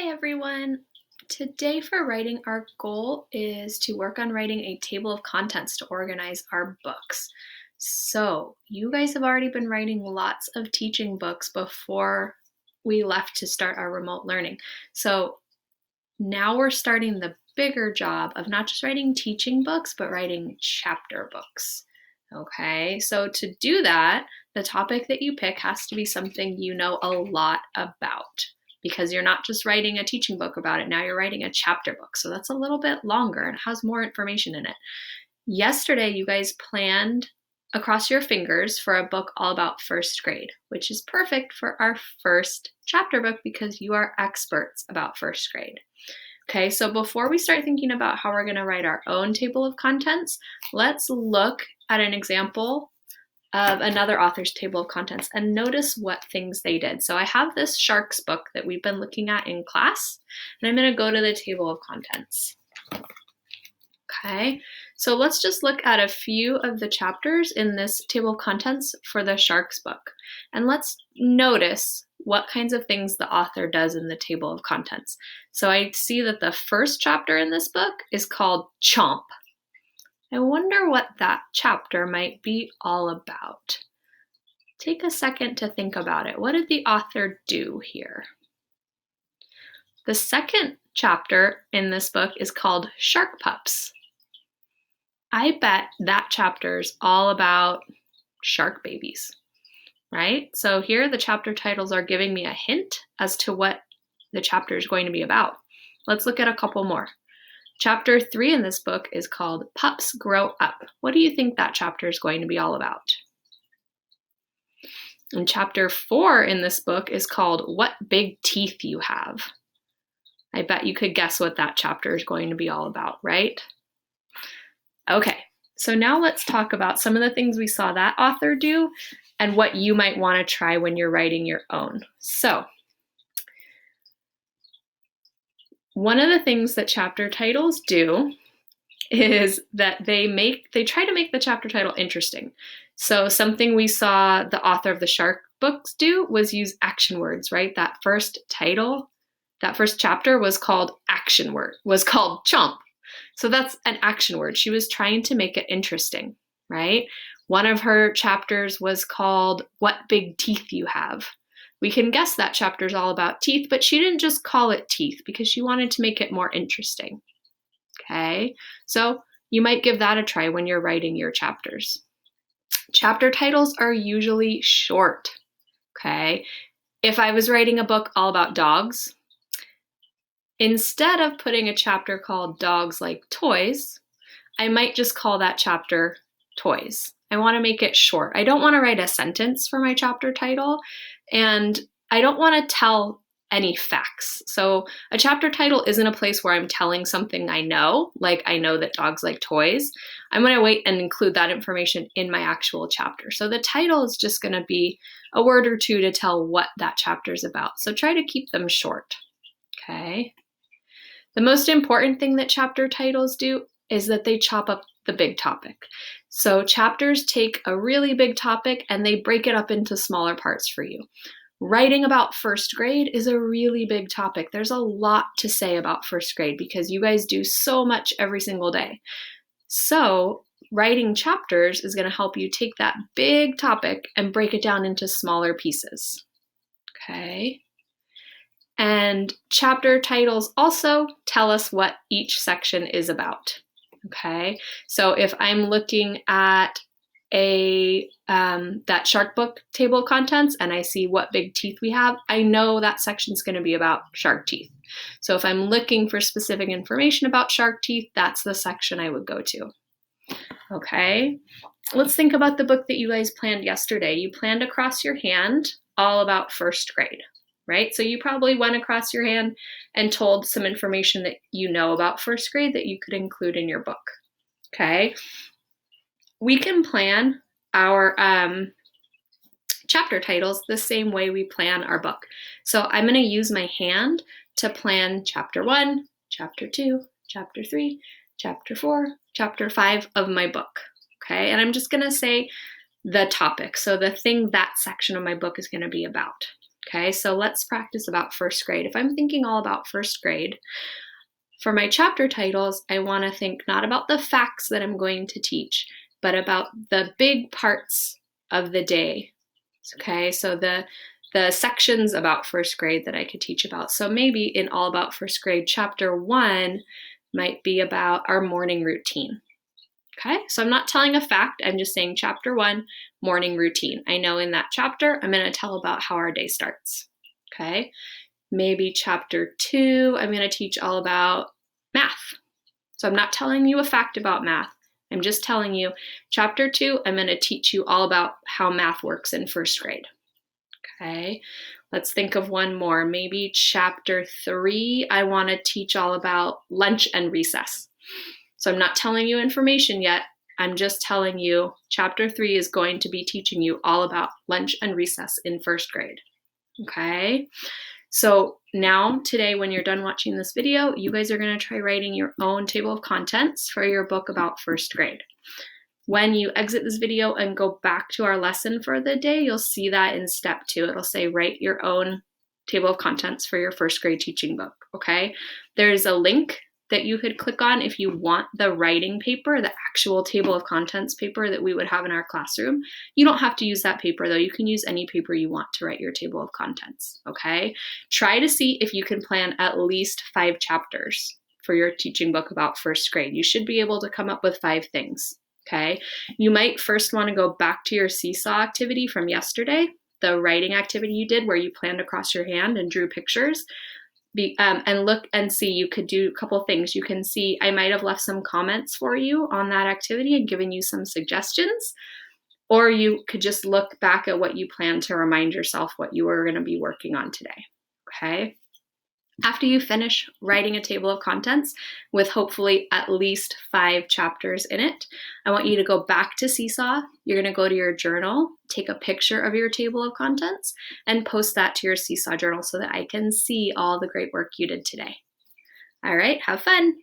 Hi everyone! Today for writing, our goal is to work on writing a table of contents to organize our books. So you guys have already been writing lots of teaching books before we left to start our remote learning. So now we're starting the bigger job of not just writing teaching books, but writing chapter books. Okay, so to do that, the topic that you pick has to be something you know a lot about, because you're not just writing a teaching book about it. Now you're writing a chapter book. So that's a little bit longer and has more information in it. Yesterday, you guys planned across your fingers for a book all about first grade, which is perfect for our first chapter book because you are experts about first grade. Okay, so before we start thinking about how we're going to write our own table of contents, let's look at an example of another author's table of contents and notice what things they did. So I have this sharks book that we've been looking at in class, and I'm going to go to the table of contents. Okay, so let's just look at a few of the chapters in this table of contents for the sharks book, and let's notice what kinds of things the author does in the table of contents. So I see that the first chapter in this book is called Chomp. I wonder what that chapter might be all about. Take a second to think about it. What did the author do here? The second chapter in this book is called Shark Pups. I bet that chapter is all about shark babies, right? So here the chapter titles are giving me a hint as to what the chapter is going to be about. Let's look at a couple more. Chapter 3 in this book is called Pups Grow Up. What do you think that chapter is going to be all about? And chapter 4 in this book is called What Big Teeth You Have. I bet you could guess what that chapter is going to be all about, right? Okay, so now let's talk about some of the things we saw that author do and what you might want to try when you're writing your own. So one of the things that chapter titles do is that they try to make the chapter title interesting. So something we saw the author of the shark books do was use action words, right? That first chapter was called Chomp. So that's an action word. She was trying to make it interesting, right? One of her chapters was called What Big Teeth You Have. We can guess that chapter is all about teeth, but she didn't just call it teeth because she wanted to make it more interesting. Okay, so you might give that a try when you're writing your chapters. Chapter titles are usually short. Okay, if I was writing a book all about dogs, instead of putting a chapter called Dogs Like Toys, I might just call that chapter Toys. I want to make it short. I don't want to write a sentence for my chapter title, and I don't want to tell any facts. So a chapter title isn't a place where I'm telling something I know, like I know that dogs like toys. I'm going to wait and include that information in my actual chapter. So the title is just going to be a word or two to tell what that chapter is about. So try to keep them short. Okay. The most important thing that chapter titles do is that they chop up the big topic. So chapters take a really big topic and they break it up into smaller parts for you. Writing about first grade is a really big topic. There's a lot to say about first grade because you guys do so much every single day. So writing chapters is going to help you take that big topic and break it down into smaller pieces. Okay. And chapter titles also tell us what each section is about. Okay, so if I'm looking at that shark book table of contents and I see what big teeth we have, I know that section's going to be about shark teeth. So if I'm looking for specific information about shark teeth, that's the section I would go to. Okay, let's think about the book that you guys planned yesterday. You planned across your hand all about first grade, right? So you probably went across your hand and told some information that you know about first grade that you could include in your book. Okay, we can plan our chapter titles the same way we plan our book. So I'm going to use my hand to plan chapter 1, chapter 2, chapter 3, chapter 4, chapter 5 of my book. Okay, and I'm just going to say the topic, so the thing that section of my book is going to be about. Okay, so let's practice about first grade. If I'm thinking all about first grade, for my chapter titles, I want to think not about the facts that I'm going to teach, but about the big parts of the day. Okay, so the sections about first grade that I could teach about. So maybe in All About First Grade, chapter 1 might be about our morning routine. Okay, so I'm not telling a fact, I'm just saying chapter 1, morning routine. I know in that chapter, I'm going to tell about how our day starts. Okay, maybe chapter 2, I'm going to teach all about math. So I'm not telling you a fact about math. I'm just telling you, chapter 2, I'm going to teach you all about how math works in first grade. Okay, let's think of one more. Maybe chapter 3, I want to teach all about lunch and recess. So I'm not telling you information yet. I'm just telling you chapter 3 is going to be teaching you all about lunch and recess in first grade. Okay, so now today when you're done watching this video, you guys are going to try writing your own table of contents for your book about first grade. When you exit this video and go back to our lesson for the day, you'll see that in step 2. It'll say write your own table of contents for your first grade teaching book, okay? There's a link that you could click on if you want the writing paper, the actual table of contents paper that we would have in our classroom. You don't have to use that paper though. You can use any paper you want to write your table of contents, okay? Try to see if you can plan at least 5 chapters for your teaching book about first grade. You should be able to come up with 5 things, okay? You might first want to go back to your seesaw activity from yesterday, the writing activity you did where you planned across your hand and drew pictures. And look and see, you could do a couple things. You can see I might have left some comments for you on that activity and given you some suggestions, or you could just look back at what you planned to remind yourself what you were going to be working on today, okay? After you finish writing a table of contents with hopefully at least 5 chapters in it, I want you to go back to Seesaw. You're going to go to your journal, take a picture of your table of contents, and post that to your Seesaw journal so that I can see all the great work you did today. All right, have fun.